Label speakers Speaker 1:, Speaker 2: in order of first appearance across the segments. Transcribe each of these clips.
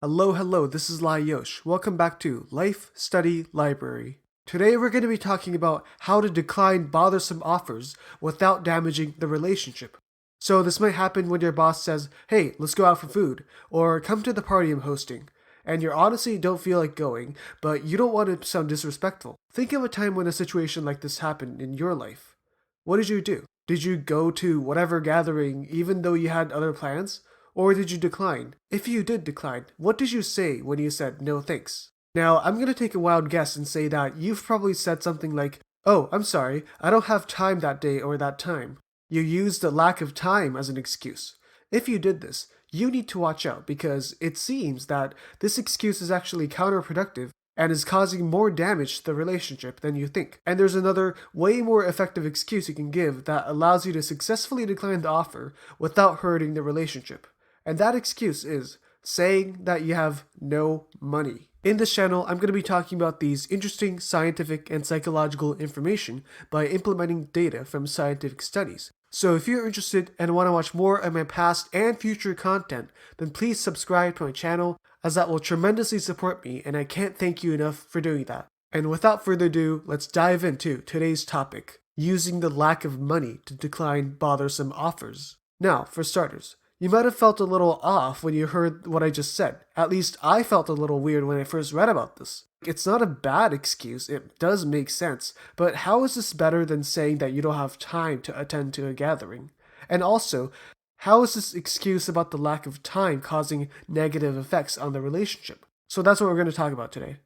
Speaker 1: Hello, this is Lye Yosh. Welcome back to Life, Study, Library. Today we're going to be talking about how to decline bothersome offers without damaging the relationship. So this might happen when your boss says, "Hey, let's go out for food," or "Come to the party I'm hosting," and you honestly don't feel like going, but you don't want to sound disrespectful. Think of a time when a situation like this happened in your life. What did you do? Did you go to whatever gathering even though you had other plans? Or did you decline? If you did decline, what did you say when you said no thanks? Now, I'm going to take a wild guess and say that you've probably said something like, "Oh, I'm sorry, I don't have time that day or that time." You used the lack of time as an excuse. If you did this, you need to watch out because it seems that this excuse is actually counterproductive and is causing more damage to the relationship than you think. And there's another, way more effective excuse you can give that allows you to successfully decline the offer without hurting the relationship. And that excuse is saying that you have no money. In this channel, I'm going to be talking about these interesting scientific and psychological information by implementing data from scientific studies. So if you're interested and want to watch more of my past and future content, then please subscribe to my channel, as that will tremendously support me, and I can't thank you enough for doing that. And without further ado, let's dive into today's topic, using the lack of money to decline bothersome offers. Now, for starters, you might have felt a little off when you heard what I just said. At least I felt a little weird when I first read about this. It's not a bad excuse, it does make sense, but how is this better than saying that you don't have time to attend to a gathering? And also, how is this excuse about the lack of time causing negative effects on the relationship? So that's what we're going to talk about today.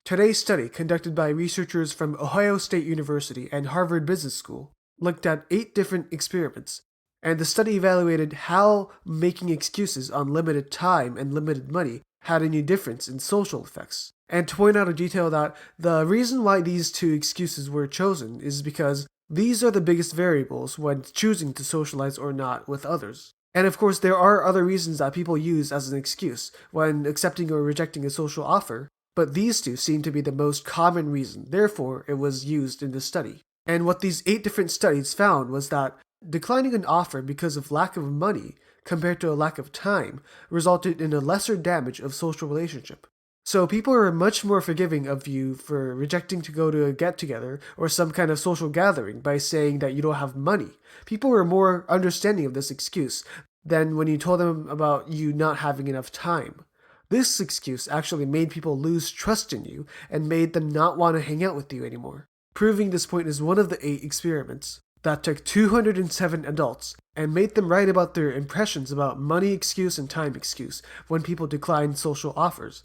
Speaker 1: Today's study, conducted by researchers from Ohio State University and Harvard Business School, looked at 8 different experiments. And the study evaluated how making excuses on limited time and limited money had any difference in social effects. And to point out a detail that the reason why these 2 excuses were chosen is because these are the biggest variables when choosing to socialize or not with others. And of course, there are other reasons that people use as an excuse when accepting or rejecting a social offer, but these 2 seem to be the most common reason, therefore it was used in the study. And what these 8 different studies found was that declining an offer because of lack of money compared to a lack of time resulted in a lesser damage of social relationship. So people are much more forgiving of you for rejecting to go to a get-together or some kind of social gathering by saying that you don't have money. People were more understanding of this excuse than when you told them about you not having enough time. This excuse actually made people lose trust in you and made them not want to hang out with you anymore. Proving this point is one of the 8 experiments that took 207 adults and made them write about their impressions about money excuse and time excuse when people declined social offers.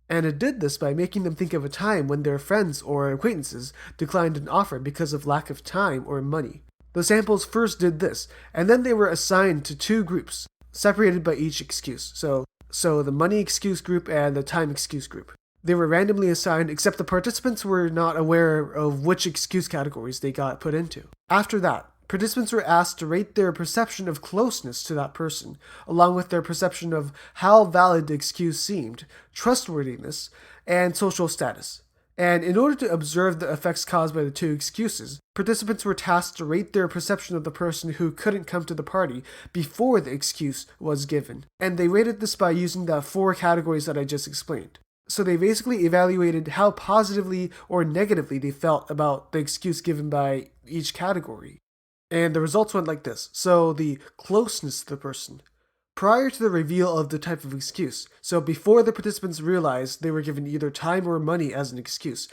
Speaker 1: And it did this by making them think of a time when their friends or acquaintances declined an offer because of lack of time or money. The samples first did this, and then they were assigned to 2 groups, separated by each excuse. So the money excuse group and the time excuse group. They were randomly assigned, except the participants were not aware of which excuse categories they got put into. After that, participants were asked to rate their perception of closeness to that person, along with their perception of how valid the excuse seemed, trustworthiness, and social status. And in order to observe the effects caused by the 2 excuses, participants were tasked to rate their perception of the person who couldn't come to the party before the excuse was given. And they rated this by using the 4 categories that I just explained. So they basically evaluated how positively or negatively they felt about the excuse given by each category. And the results went like this. So the closeness to the person. Prior to the reveal of the type of excuse, so before the participants realized they were given either time or money as an excuse,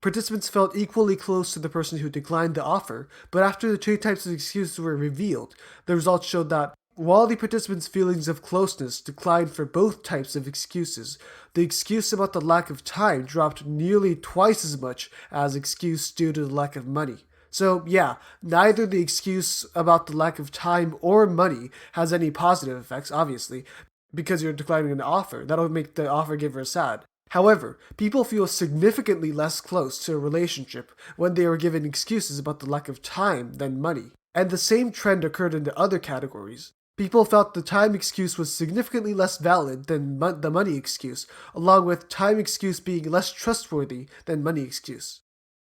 Speaker 1: participants felt equally close to the person who declined the offer, but after the 2 types of excuses were revealed, the results showed that while the participants' feelings of closeness declined for both types of excuses, the excuse about the lack of time dropped nearly twice as much as excuse due to the lack of money. So yeah, neither the excuse about the lack of time or money has any positive effects, obviously, because you're declining an offer. That'll make the offer giver sad. However, people feel significantly less close to a relationship when they are given excuses about the lack of time than money. And the same trend occurred in the other categories. People felt the time excuse was significantly less valid than the money excuse, along with time excuse being less trustworthy than money excuse.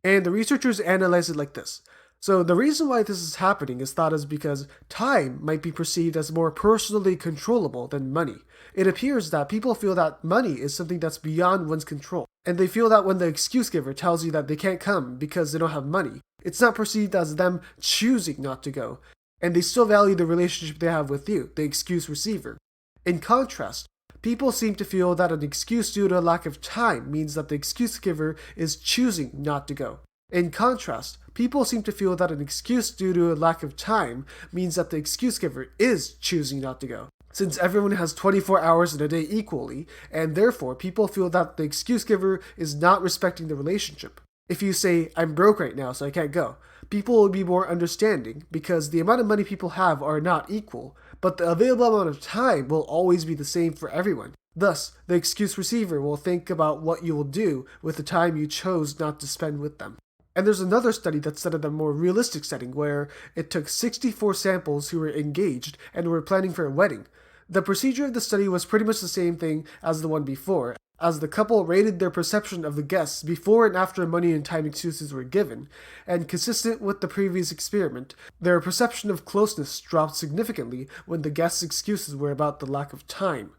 Speaker 1: And the researchers analyzed it like this. So the reason why this is happening is thought is because time might be perceived as more personally controllable than money. It appears that people feel that money is something that's beyond one's control, and they feel that when the excuse giver tells you that they can't come because they don't have money, it's not perceived as them choosing not to go, and they still value the relationship they have with you, the excuse receiver. In contrast, people seem to feel that an excuse due to a lack of time means that the excuse giver is choosing not to go. In contrast, people seem to feel that an excuse due to a lack of time means that the excuse giver is choosing not to go. Since everyone has 24 hours in a day equally, and therefore people feel that the excuse giver is not respecting the relationship. If you say, I'm broke right now so I can't go, people will be more understanding because the amount of money people have are not equal, but the available amount of time will always be the same for everyone. Thus, the excuse receiver will think about what you will do with the time you chose not to spend with them. And there's another study that studied a more realistic setting where it took 64 samples who were engaged and were planning for a wedding. The procedure of the study was pretty much the same thing as the one before, as the couple rated their perception of the guests before and after money and time excuses were given, and consistent with the previous experiment, their perception of closeness dropped significantly when the guests' excuses were about the lack of time.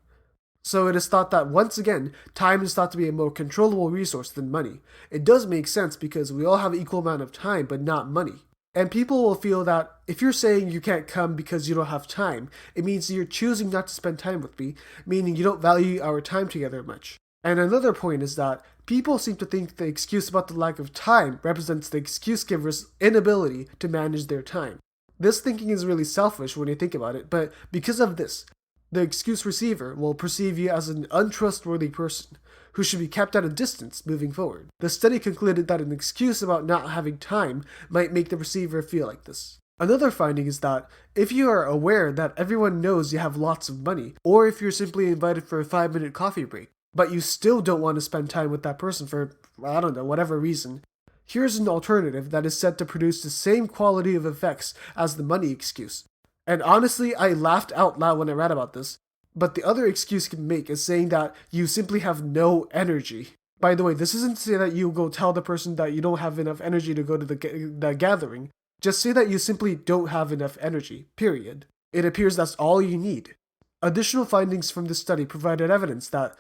Speaker 1: So it is thought that once again, time is thought to be a more controllable resource than money. It does make sense because we all have an equal amount of time, but not money. And people will feel that if you're saying you can't come because you don't have time, it means you're choosing not to spend time with me, meaning you don't value our time together much. And another point is that people seem to think the excuse about the lack of time represents the excuse giver's inability to manage their time. This thinking is really selfish when you think about it, but because of this, the excuse receiver will perceive you as an untrustworthy person who should be kept at a distance moving forward. The study concluded that an excuse about not having time might make the receiver feel like this. Another finding is that if you are aware that everyone knows you have lots of money, or if you're simply invited for a 5-minute coffee break, but you still don't want to spend time with that person for, I don't know, whatever reason, here's an alternative that is said to produce the same quality of effects as the money excuse. And honestly, I laughed out loud when I read about this, but the other excuse you can make is saying that you simply have no energy. By the way, this isn't to say that you go tell the person that you don't have enough energy to go to the gathering. Just say that you simply don't have enough energy, period. It appears that's all you need. Additional findings from this study provided evidence that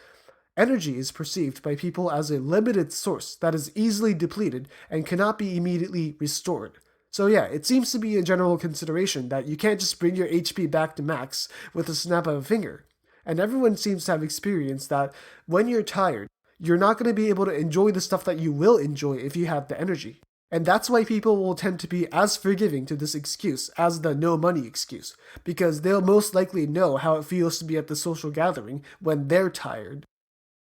Speaker 1: energy is perceived by people as a limited source that is easily depleted and cannot be immediately restored. So yeah, it seems to be a general consideration that you can't just bring your HP back to max with a snap of a finger. And everyone seems to have experienced that when you're tired, you're not going to be able to enjoy the stuff that you will enjoy if you have the energy. And that's why people will tend to be as forgiving to this excuse as the no money excuse, because they'll most likely know how it feels to be at the social gathering when they're tired.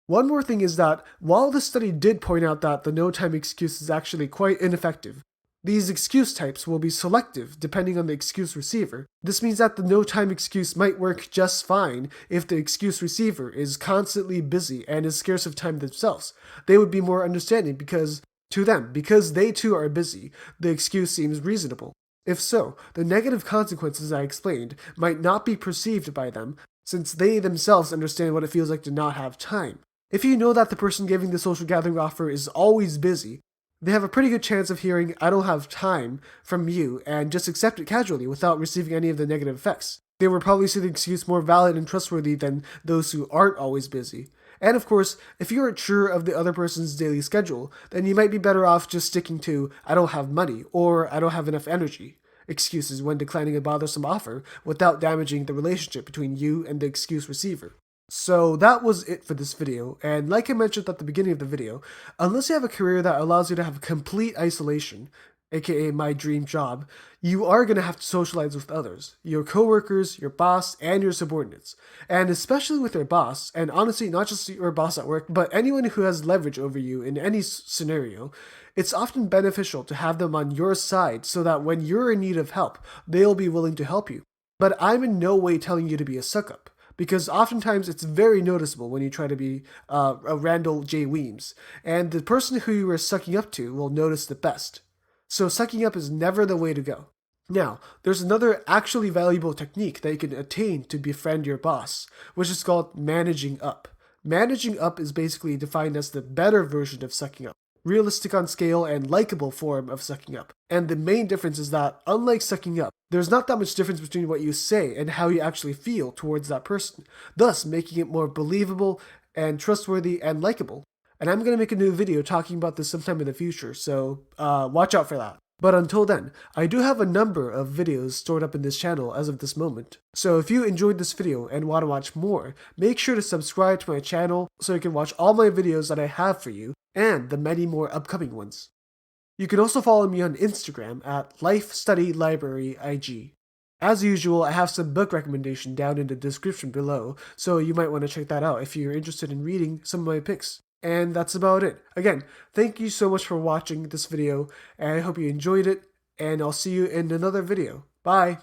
Speaker 1: One more thing is that while the study did point out that the no time excuse is actually quite ineffective, these excuse types will be selective depending on the excuse receiver. This means that the no time excuse might work just fine if the excuse receiver is constantly busy and is scarce of time themselves. They would be more understanding because they too are busy, the excuse seems reasonable. If so, the negative consequences I explained might not be perceived by them since they themselves understand what it feels like to not have time. If you know that the person giving the social gathering offer is always busy, they have a pretty good chance of hearing "I don't have time" from you and just accept it casually without receiving any of the negative effects. They will probably see the excuse more valid and trustworthy than those who aren't always busy. And of course, if you aren't sure of the other person's daily schedule, then you might be better off just sticking to "I don't have money" or "I don't have enough energy" excuses when declining a bothersome offer without damaging the relationship between you and the excuse receiver. So that was it for this video, and like I mentioned at the beginning of the video, unless you have a career that allows you to have complete isolation, aka my dream job, you are going to have to socialize with others, your coworkers, your boss, and your subordinates. And especially with your boss, and honestly not just your boss at work, but anyone who has leverage over you in any scenario, it's often beneficial to have them on your side so that when you're in need of help, they'll be willing to help you. But I'm in no way telling you to be a suck-up, because oftentimes it's very noticeable when you try to be a Randall J. Weems, and the person who you are sucking up to will notice the best. So sucking up is never the way to go. Now, there's another actually valuable technique that you can attain to befriend your boss, which is called managing up. Managing up is basically defined as the better version of sucking up. realistic on scale, and likable form of sucking up. And the main difference is that, unlike sucking up, there's not that much difference between what you say and how you actually feel towards that person, thus making it more believable and trustworthy and likable. And I'm going to make a new video talking about this sometime in the future, so watch out for that. But until then, I do have a number of videos stored up in this channel as of this moment. So if you enjoyed this video and want to watch more, make sure to subscribe to my channel so you can watch all my videos that I have for you and the many more upcoming ones. You can also follow me on Instagram at life.study.library.ig. As usual, I have some book recommendation down in the description below, so you might want to check that out if you're interested in reading some of my picks. And that's about it. Again, thank you so much for watching this video, and I hope you enjoyed it, and I'll see you in another video. Bye!